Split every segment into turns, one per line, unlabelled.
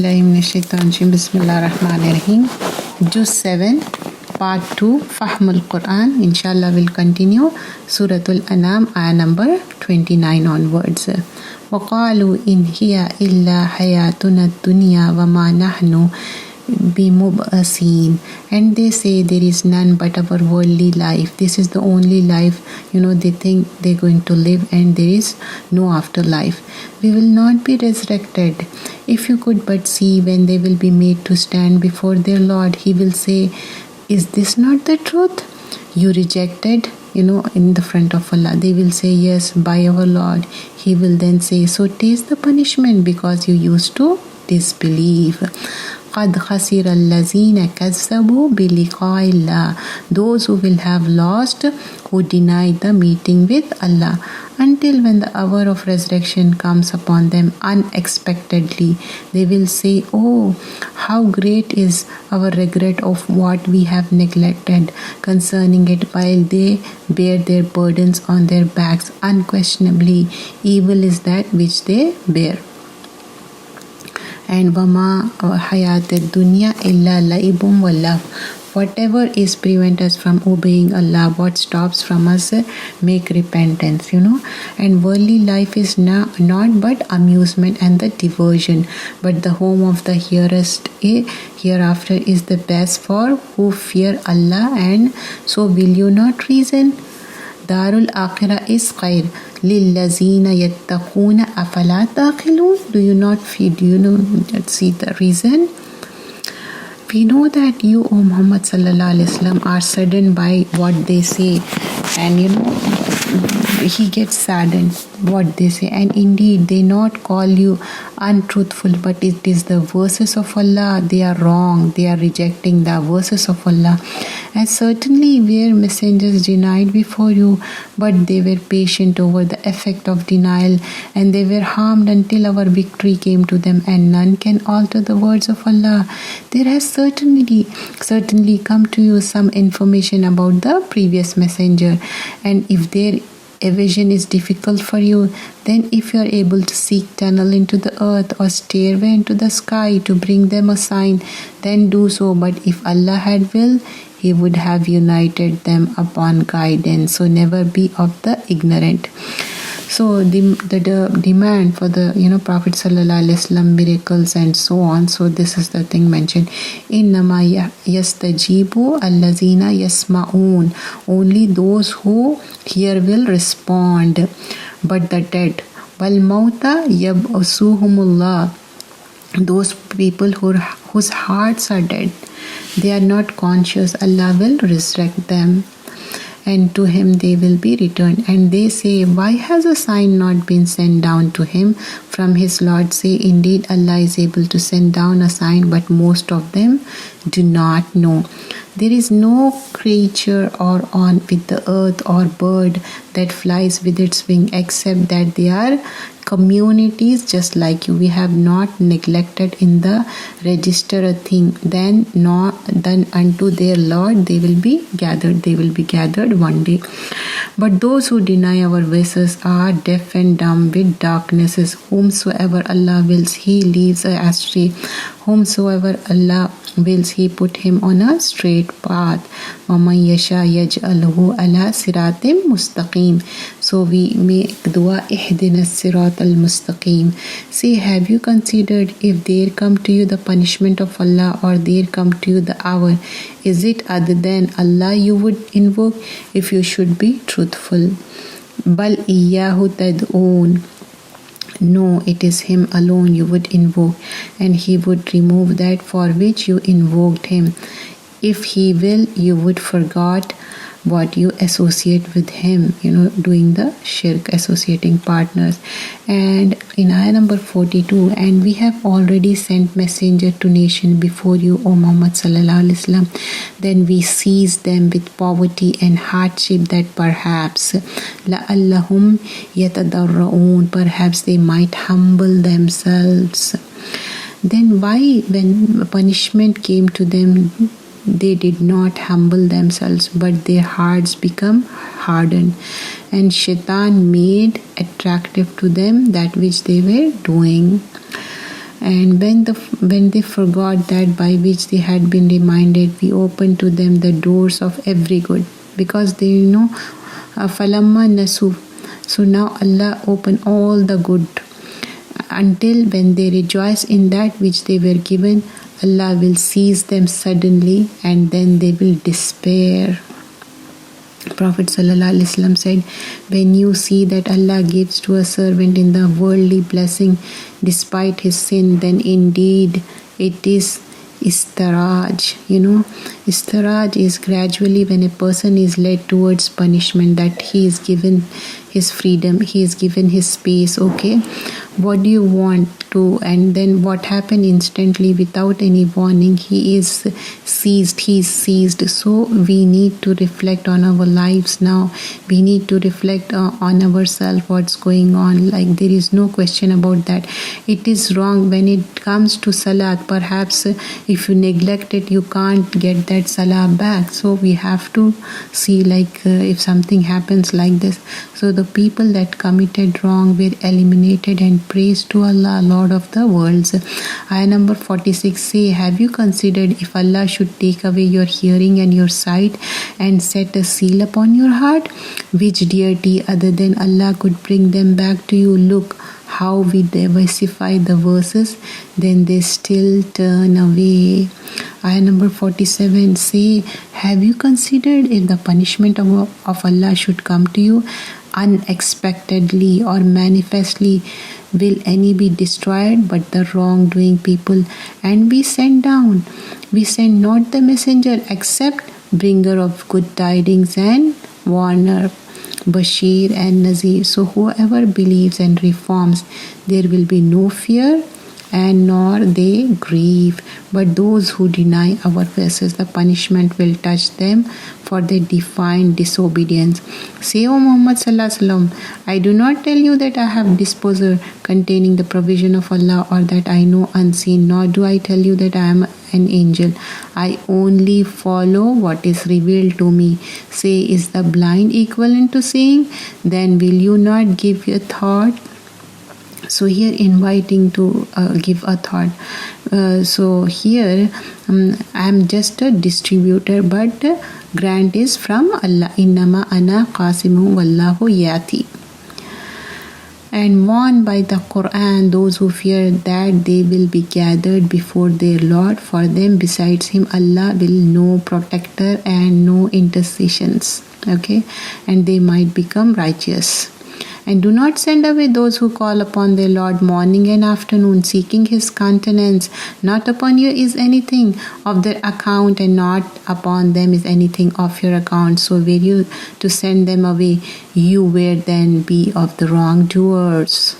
Bismillahirrahmanirrahim. Juz 7, Part 2, Fahmul Quran. Inshallah, we'll continue Suratul Anam, ayah number 29 onwards. وَقَالُوا إِنْ هِيَ إِلَّا حَيَاتُنَا الدُّنْيَا وَمَا نَحْنُ بِمُبْعَثِينَ. And they say there is none but our worldly life. This is the only life, they think they're going to live and there is no afterlife. We will not be resurrected. If you could but see when they will be made to stand before their Lord, He will say, is this not the truth? You rejected, in the front of Allah. They will say, yes, by our Lord. He will then say, so taste the punishment because you used to disbelieve. قَدْ خَسِرَ الَّذِينَ كَذَّبُوا بِلِقَاءِ اللَّهِ. Those who will have lost, who denied the meeting with Allah, until when the hour of resurrection comes upon them unexpectedly. They will say, oh, how great is our regret of what we have neglected concerning it, while they bear their burdens on their backs. Unquestionably, evil is that which they bear. And wama hayat dunya illa laibum wallah. Whatever is prevent us from obeying Allah, what stops from us, make repentance, And worldly life is not but amusement and the diversion, but the home of the hereafter is the best for who fear Allah. And so will you not reason? Darul Akhirah is khair lillazina yattaquna afala taqilun. Do you not see the reason? We know that you, O Muhammad sallallahu alaihi wasallam, are saddened by what they say, and he gets saddened what they say, and indeed they not call you untruthful, but it is the verses of Allah. They are wrong. They are rejecting the verses of Allah. And certainly were messengers denied before you, but they were patient over the effect of denial, and they were harmed until our victory came to them, and none can alter the words of Allah. There has certainly come to you some information about the previous messenger, and if their evasion is difficult for you, then if you are able to seek tunnel into the earth or stairway into the sky to bring them a sign, then do so. But if Allah had will, He would have united them upon guidance. So never be of the ignorant. So the demand for the Prophet sallallahu alaihi wasallam miracles and so on. So this is the thing mentioned. Innama yastajibu allazina yasma'un. Only those who hear will respond. But the dead, wal mauta yab'asuhumullah. Those people whose hearts are dead, they are not conscious, Allah will resurrect them, and to Him they will be returned. And they say, why has a sign not been sent down to him from his Lord? Say, indeed Allah is able to send down a sign, but most of them do not know. There is no creature or on with the earth or bird that flies with its wing, except that they are communities just like you. We have not neglected in the register a thing, then unto their Lord they will be gathered. They will be gathered one day. But those who deny our verses are deaf and dumb with darknesses. Whomsoever Allah wills, He leaves astray. Whomsoever Allah wills, He put him on a straight path. وَمَنْ يَشَاء يَجْعَلْهُ عَلَى صِرَاطٍ مُسْتَقِيمٍ. So we make dua, ihdina sirat al-mustaqim. Say, have you considered if there come to you the punishment of Allah, or there come to you the hour, is it other than Allah you would invoke if you should be truthful? Bal iyyahu tad'oon. No, it is Him alone you would invoke, and He would remove that for which you invoked Him. If He will, you would forget what you associate with Him, doing the shirk, associating partners. And in ayah number 42, and we have already sent messenger to nation before you, O Muhammad sallallahu alaihi wasallam. Then we seized them with poverty and hardship, that perhaps la'allahum yatadarra'un, perhaps they might humble themselves. Then why, when punishment came to them, they did not humble themselves, but their hearts become hardened, and Shaitan made attractive to them that which they were doing. And when they forgot that by which they had been reminded, we opened to them the doors of every good, because they falamma nasu. So now Allah opened all the good, until when they rejoice in that which they were given, Allah will seize them suddenly and then they will despair. Prophet ﷺ said, when you see that Allah gives to a servant in the worldly blessing despite his sin, then indeed it is istiraj. Istiraj is gradually when a person is led towards punishment, that he is given his freedom, he is given his space. Okay, what do you want to? And then what happened instantly without any warning? He is seized. So we need to reflect on our lives now. We need to reflect on ourselves, what's going on. Like, there is no question about that. It is wrong when it comes to salat. Perhaps if you neglect it, you can't get that salah back. So we have to see, like, if something happens like this. So the people that committed wrong were eliminated, and praise to Allah, Lord of the worlds. Ayah number 46 say, have you considered if Allah should take away your hearing and your sight and set a seal upon your heart? Which deity other than Allah could bring them back to you? Look how we diversify the verses, then they still turn away. Ayah number 47 say, have you considered if the punishment of Allah should come to you unexpectedly or manifestly, will any be destroyed but the wrongdoing people, and be sent down? We send not the messenger except bringer of good tidings and warner, Bashir and Nazir. So whoever believes and reforms, there will be no fear and nor they grieve. But those who deny our verses, the punishment will touch them for their defiant disobedience. Say, O Muhammad Sallallahu Alaihi Wasallam, I do not tell you that I have disposer containing the provision of Allah, or that I know unseen, nor do I tell you that I am an angel. I only follow what is revealed to me. Say, is the blind equivalent to seeing? Then will you not give a thought? So here inviting to give a thought. So here I am just a distributor, but grant is from Allah. Innama ana qasimu wallahu yati. And warned by the Quran those who fear that they will be gathered before their Lord. For them besides him Allah will no protector and no intercessions. Okay, and they might become righteous. And do not send away those who call upon their Lord morning and afternoon, seeking his countenance. Not upon you is anything of their account, and not upon them is anything of your account. So were you to send them away, you will then be of the wrongdoers.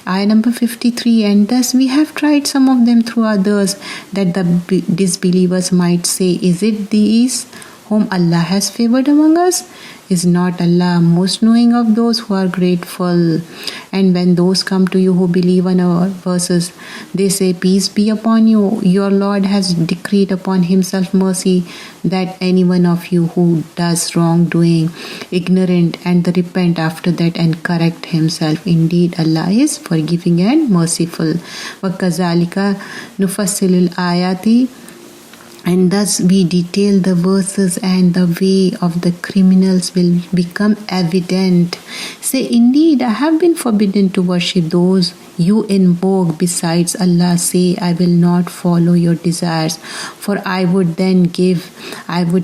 Ayah number 53, and thus we have tried some of them through others, that the disbelievers might say, is it these whom Allah has favored among us? Is not Allah most knowing of those who are grateful? And when those come to you who believe on our verses, they say, peace be upon you. Your Lord has decreed upon himself mercy, that any one of you who does wrongdoing, ignorant, and repent after that and correct himself, indeed Allah is forgiving and merciful. وَكَذَلِكَ نُفَصِّلُ الْآيَاتِ. And thus we detail the verses, and the way of the criminals will become evident. Say, indeed, I have been forbidden to worship those you invoke besides Allah. Say, I will not follow your desires, for I would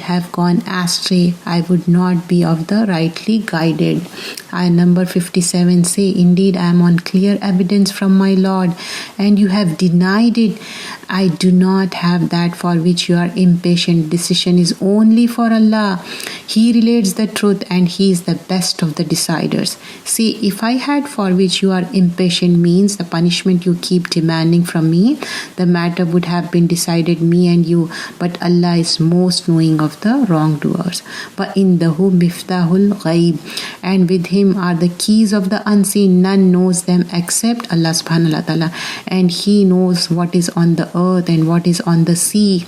have gone astray. I would not be of the rightly guided. Ayah number 57 say, indeed, I am on clear evidence from my Lord, and you have denied it. I do not have that for which you are impatient. Decision is only for Allah. He relates the truth, and He is the best of the deciders. See, if I had for which you are impatient means the punishment you keep demanding from me, the matter would have been decided me and you. But Allah is most knowing of the wrongdoers. But indahu miftahul ghaib, and with Him are the keys of the unseen. None knows them except Allah subhanahu wa ta'ala, and He knows what is on the earth and what is on the sea.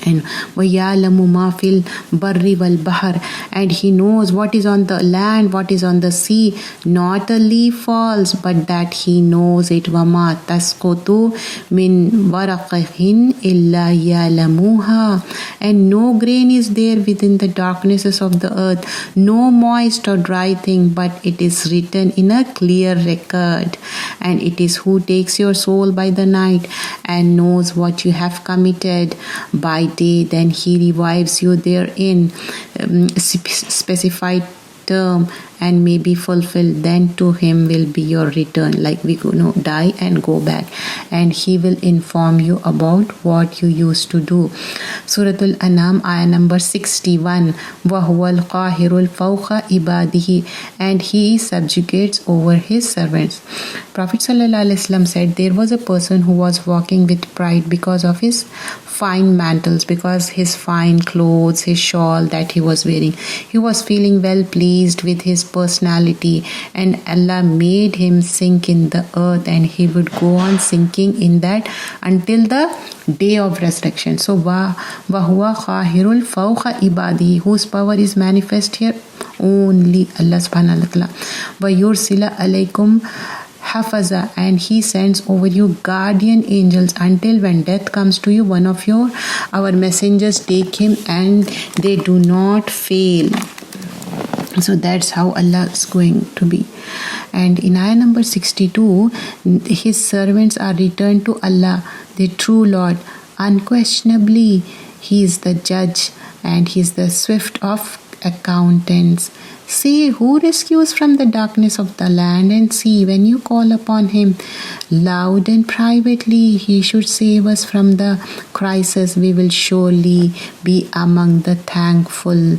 and وَيَعْلَمُ مَا فِي الْبَرِّ وَالْبَحْرِ, and he knows what is on the land, what is on the sea. Not a leaf falls but that he knows it. وَمَا تَسْقُطُ مِنْ وَرَقِهِنْ إِلَّا يَعْلَمُهَا, and no grain is there within the darknesses of the earth, no moist or dry thing, but it is written in a clear record. And it is who takes your soul by the night and knows what you have committed by day, then he revives you therein, specified term, and may be fulfilled. Then to him will be your return, like we die and go back, and he will inform you about what you used to do. Suratul Anam, ayah number 61. وَهُوَ الْقَاهِرُ الْفَوْقَ إِبَادِهِ, and he subjugates over his servants. Prophet ﷺ said there was a person who was walking with pride because of his fine mantles, because his fine clothes, his shawl that he was wearing. He was feeling well pleased with his personality, and Allah made him sink in the earth, and he would go on sinking in that until the day of resurrection. So وَهُوَ خَاهِرُ الْفَوْقَ إِبَادِهِ, whose power is manifest here? Only Allah subhanahu wa ta'ala. وَيُرْسِلَ عَلَيْكُمْ Hafaza, and he sends over you guardian angels until when death comes to you, one of our messengers take him and they do not fail. So that's how Allah is going to be. And in ayah number 62, his servants are returned to Allah, the true Lord. Unquestionably, he is the judge and he is the swift of accountants. Say, who rescues from the darkness of the land and sea when you call upon him? Loud and privately, he should save us from the crisis. We will surely be among the thankful.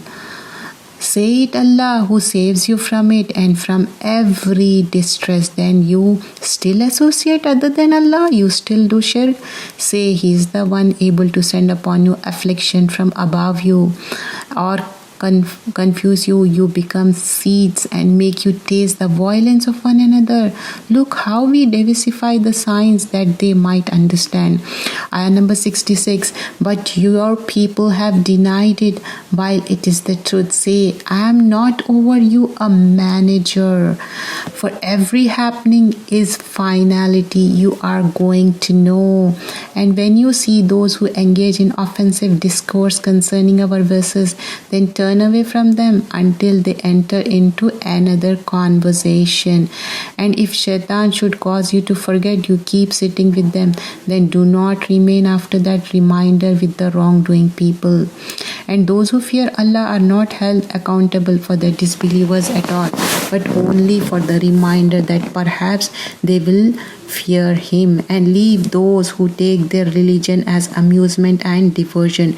Say it, Allah, who saves you from it and from every distress. Then you still associate other than Allah? You still do shirk? Say, he is the one able to send upon you affliction from above you, or confuse you, you become seeds and make you taste the violence of one another. Look how we diversify the signs that they might understand. Ayah number 66. But your people have denied it while it is the truth. Say, I am not over you a manager. For every happening is finality. You are going to know. And when you see those who engage in offensive discourse concerning our verses, then turn away from them until they enter into another conversation. And if shaitan should cause you to forget, you keep sitting with them, then do not remain after that reminder with the wrongdoing people. And those who fear Allah are not held accountable for the disbelievers at all, but only for the reminder that perhaps they will fear him. And leave those who take their religion as amusement and diversion,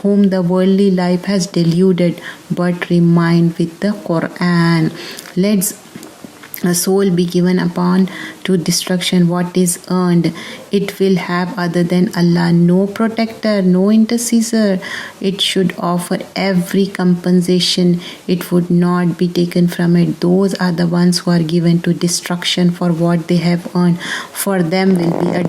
whom the worldly life has deluded, but remind with the Quran. Let a soul be given upon to destruction what is earned. It will have other than Allah no protector, no intercessor. It should offer every compensation. It would not be taken from it. Those are the ones who are given to destruction for what they have earned. For them will be a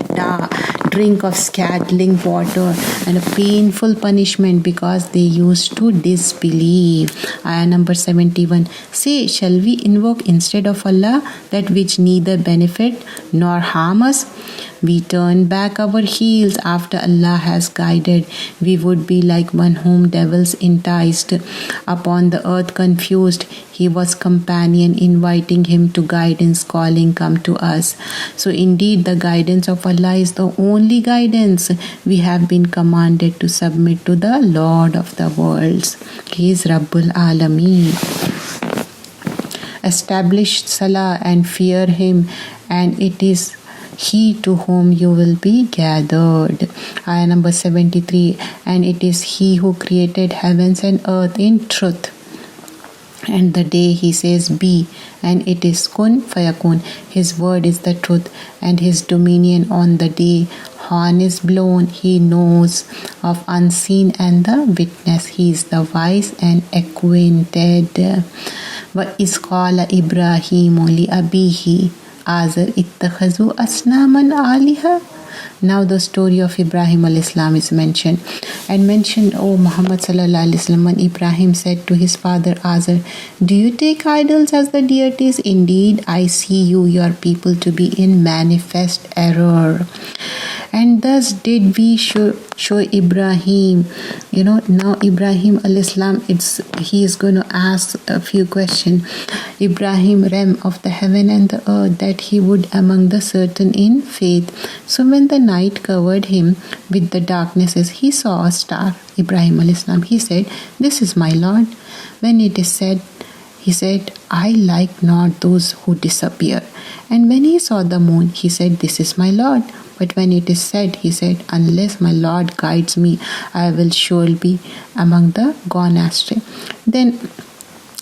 drink of scalding water and a painful punishment because they used to disbelieve. Ayah number 71. Say, shall we invoke instead of Allah that which neither benefit nor harm us? We turn back our heels after Allah has guided. We would be like one whom devils enticed. Upon the earth confused, he was companion inviting him to guidance, calling, come to us. So indeed the guidance of Allah is the only guidance. We have been commanded to submit to the Lord of the worlds. He is Rabbul Alameen. Establish Salah and fear him, and it is he to whom you will be gathered. Ayah number 73. And it is he who created heavens and earth in truth. And the day he says be, and it is kun fayakun. His word is the truth, and his dominion on the day horn is blown. He knows of unseen and the witness. He is the wise and acquainted. وَإِذْ قَالَ إِبْرَاهِيمُ لِأَبِيهِ آزَرَ اتَّخَذُوا أَصْنَامًا آلِهَةً Now the story of Ibrahim al-Islam is mentioned. And mentioned, O Muhammad sallallahu alaihi wasallam, when Ibrahim said to his father Azar, do you take idols as the deities? Indeed, I see you, your people, to be in manifest error. And thus did we show Ibrahim. Now Ibrahim al-Islam, he is going to ask a few questions. Ibrahim realm of the heaven and the earth, that he would among the certain in faith. So when the night covered him with the darknesses, he saw a star. Ibrahim al-Islam, he said, this is my Lord. When it is said, he said, I like not those who disappear. And when he saw the moon, he said, this is my Lord. But when it is said, he said, unless my Lord guides me, I will surely be among the gone astray. Then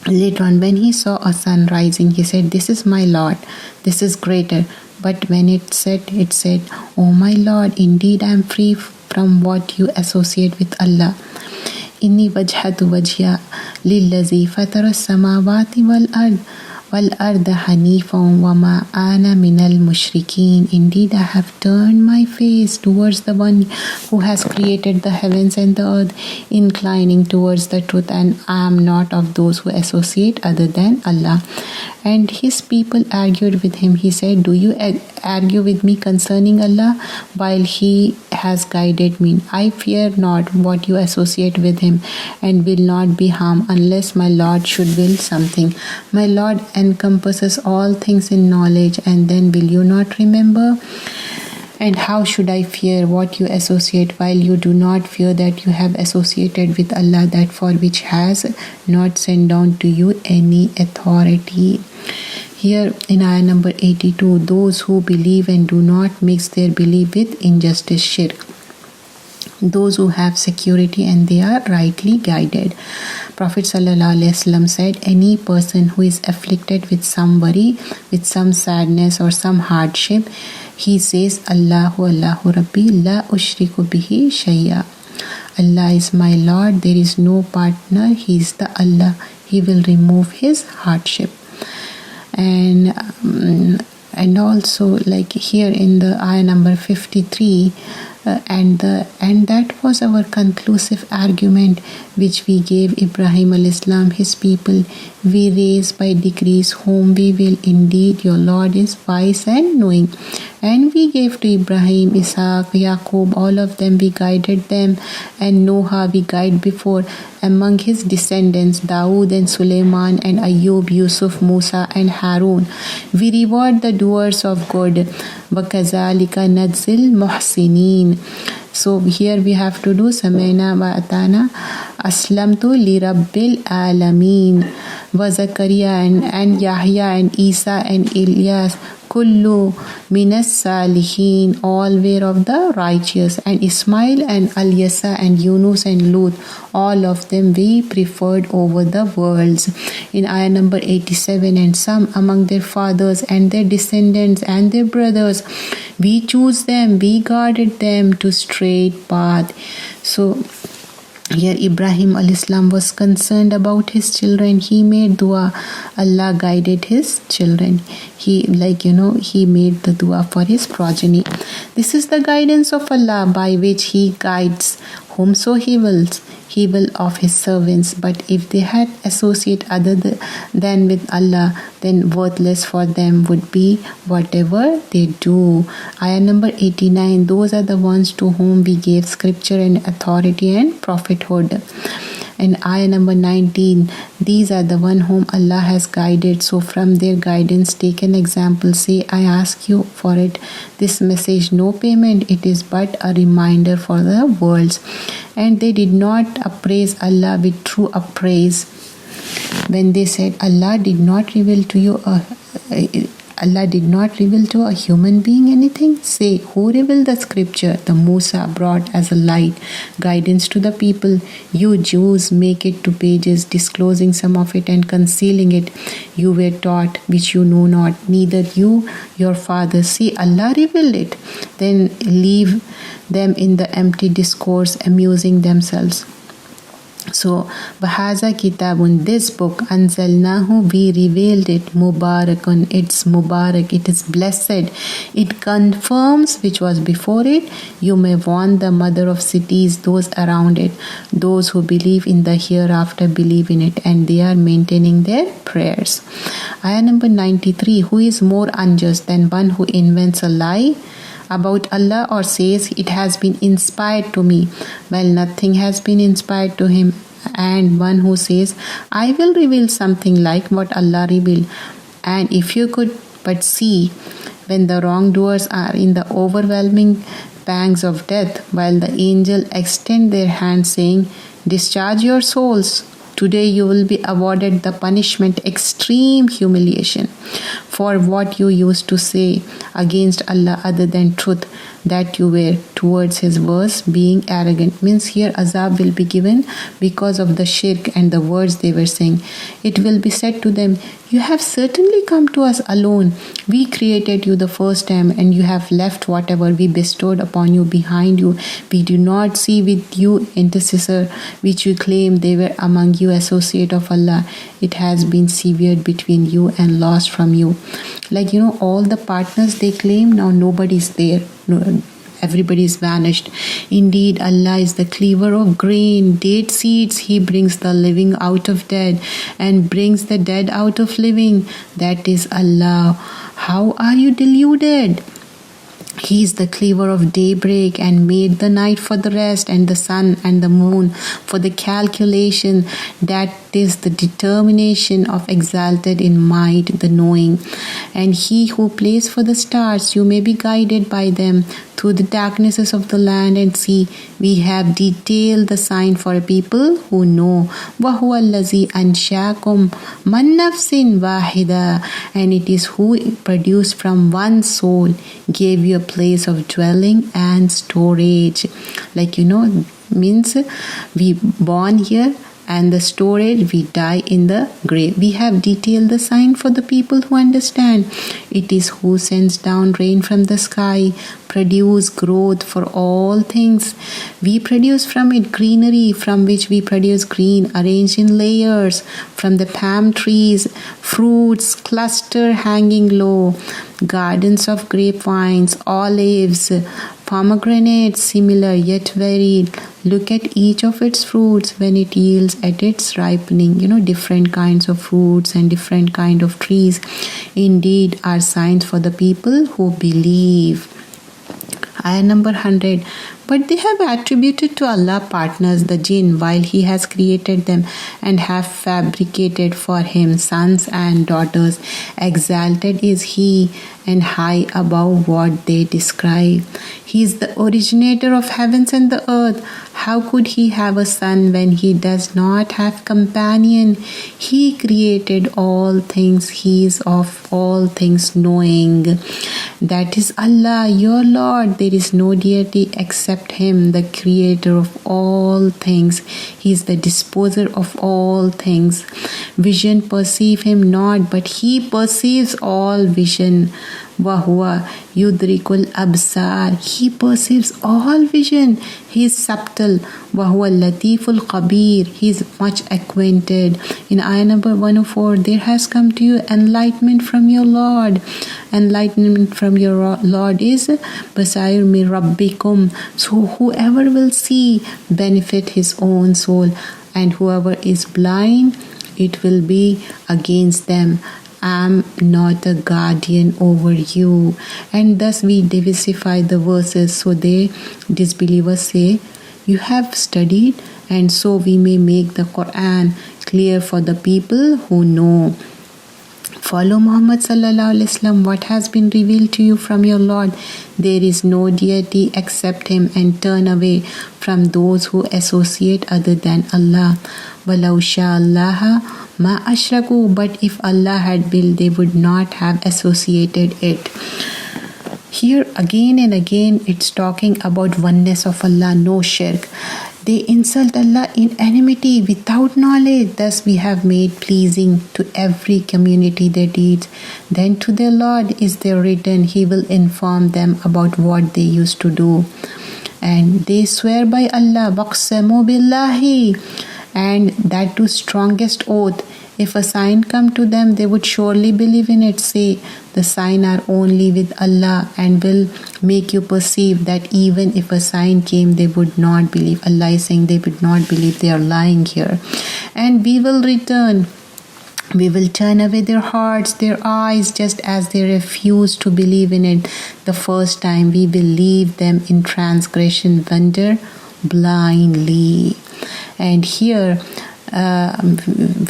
later on, when he saw a sun rising, he said, this is my Lord, this is greater. But when it said, oh my Lord, indeed I am free from what you associate with Allah. Inni wajhatu wajhiya lillazi fatara samawati wal arda hanifan wa ma ana minal mushrikeen. Indeed, I have turned my face towards the one who has created the heavens and the earth, inclining towards the truth, and I am not of those who associate other than Allah. And his people argued with him. He said, do you argue with me concerning Allah while he has guided me? I fear not what you associate with him, and will not be harmed unless my Lord should will something. My Lord encompasses all things in knowledge, and then will you not remember? And how should I fear what you associate while you do not fear that you have associated with Allah, that for which has not sent down to you any authority? Here in ayah number 82, those who believe and do not mix their belief with injustice, shirk. Those who have security and they are rightly guided. Prophet ﷺ said, any person who is afflicted with some worry, with some sadness or some hardship, he says, Allahu Allahu Rabbi la ushriku bihi shay'a. Allah is my Lord, there is no partner, He is the Allah. He will remove his hardship. And also, like here in the ayah number 53, and that was our conclusive argument which we gave Ibrahim al-Islam, his people. We raise by degrees whom we will. Indeed, your Lord is wise and knowing. And we gave to Ibrahim, Isaac, Yaqub, all of them we guided them, and Noah we guide before. Among his descendants, Dawood and Suleiman and Ayub, Yusuf, Musa and Harun. We reward the doers of good. وَكَذَلِكَ نَجْزِي الْمُحْسِنِينَ. So here we have to do Samaina wa Atana Aslamtu li Rabbil Alameen. Wa Zakaria and Yahya and Isa and Ilyas, Kullu minas salihin, all were of the righteous. And Ismail and Alyasa and Yunus and Lut, all of them we preferred over the worlds. In ayah number 87, and some among their fathers and their descendants and their brothers, we choose them, we guarded them to straight path. So here Ibrahim al-Islam was concerned about his children. He made dua. Allah guided his children. He made the dua for his progeny. This is the guidance of Allah by which He guides whomso He wills. He will of His servants. But if they had associate other than with Allah, then worthless for them would be whatever they do. Ayah number 89, those are the ones to whom we gave scripture and authority and prophethood. And ayah number 19, these are the one whom Allah has guided. So from their guidance take an example. Say, I ask you for it. This message, no payment. It is but a reminder for the worlds. And they did not appraise Allah with true appraise. When they said, Allah did not reveal to a human being anything. Say, who revealed the scripture? The Musa brought as a light, guidance to the people. You Jews make it to pages, disclosing some of it and concealing it. You were taught which you know not, neither you, your fathers. See, Allah revealed it. Then leave them in the empty discourse, amusing themselves. So, Bahaza Kitabun, this book, Anzalnahu, we revealed it, Mubarakun, it's Mubarak, it is blessed. It confirms which was before it. You may warn the mother of cities, those around it, those who believe in the hereafter believe in it, and they are maintaining their prayers. Ayah number 93, who is more unjust than one who invents a lie about Allah or says it has been inspired to me while nothing has been inspired to him, and one who says I will reveal something like what Allah revealed. And if you could but see when the wrongdoers are in the overwhelming pangs of death, while the angel extend their hand saying, discharge your souls. Today you will be awarded the punishment, extreme humiliation, for what you used to say against Allah other than truth, that you were towards his verse being arrogant. Means here azab will be given because of the shirk and the words they were saying. It will be said to them, you have certainly come to us alone. We created you the first time, and you have left whatever we bestowed upon you behind you. We do not see with you intercessor, which you claim they were among you associate of Allah. It has been severed between you and lost from you. Like, all the partners they claim, now nobody's there. No, everybody is vanished. Indeed, Allah is the cleaver of grain, date seeds. He brings the living out of dead and brings the dead out of living. That is Allah. How are you deluded? He is the cleaver of daybreak and made the night for the rest and the sun and the moon for the calculation. That is the determination of exalted in might, the knowing. And he who plays for the stars, you may be guided by them through the darknesses of the land and sea. We have detailed the sign for a people who know. وَهُوَ الَّذِي أَنْشَاكُمْ مَنْ نَفْسٍ وَاحِدَةٍ. And it is who produced from one soul, gave you a place of dwelling and storage. Like, means we born here, and the storage, we die in the grave. We have detailed the sign for the people who understand. It is who sends down rain from the sky, produce growth for all things. We produce from it greenery, from which we produce green arranged in layers. From the palm trees, fruits cluster hanging low, gardens of grapevines, olives, pomegranates, similar yet varied. Look at each of its fruits when it yields at its ripening. Different kinds of fruits and different kind of trees indeed are signs for the people who believe. Ayah number 100. But they have attributed to Allah partners, the jinn, while He has created them, and have fabricated for Him sons and daughters. Exalted is He and high above what they describe. He is the originator of heavens and the earth. How could He have a son when He does not have companion? He created all things. He is of all things knowing. That is Allah, your Lord. There is no deity except Him, the creator of all things. He is the disposer of all things. Vision perceive Him not, but He perceives all vision. Wahuwa yudrikul absar. He perceives all vision. He is subtle. Wahuwa latiful khabir. He is much acquainted. In ayah number 104, there has come to you enlightenment from your Lord. Enlightenment from your Lord is basair min rabbikum. So whoever will see benefit his own soul, and whoever is blind, it will be against them. I am not a guardian over you. And thus we diversify the verses, so they, disbelievers, say, you have studied, and so we may make the Quran clear for the people who know. Follow Muhammad sallallahu alaihi wasallam, what has been revealed to you from your Lord. There is no deity except Him, and turn away from those who associate other than Allah. وَلَوْ شَاءَ اللَّهَ مَا أَشْرَكُوا. But if Allah had willed, they would not have associated it. Here again and again it's talking about oneness of Allah, no shirk. They insult Allah in enmity without knowledge. Thus we have made pleasing to every community their deeds. Then to their Lord is their return. He will inform them about what they used to do. And they swear by Allah, waqsamu billahi, and that too strongest oath. If a sign come to them, they would surely believe in it. Say, the sign are only with Allah, and will make you perceive that even if a sign came, they would not believe. Allah is saying they would not believe. They are lying here. And we will return. We will turn away their hearts, their eyes, just as they refused to believe in it the first time. We will leave them in transgression, wander blindly. And here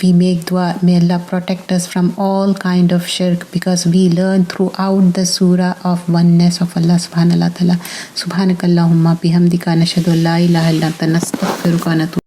we make dua, may Allah protect us from all kind of shirk, because we learn throughout the surah of oneness of Allah subhanahu wa ta'ala. Subhanakallahumma bihamdika nashhadu an la ilaha illa anta nastaghfiruka wa natubu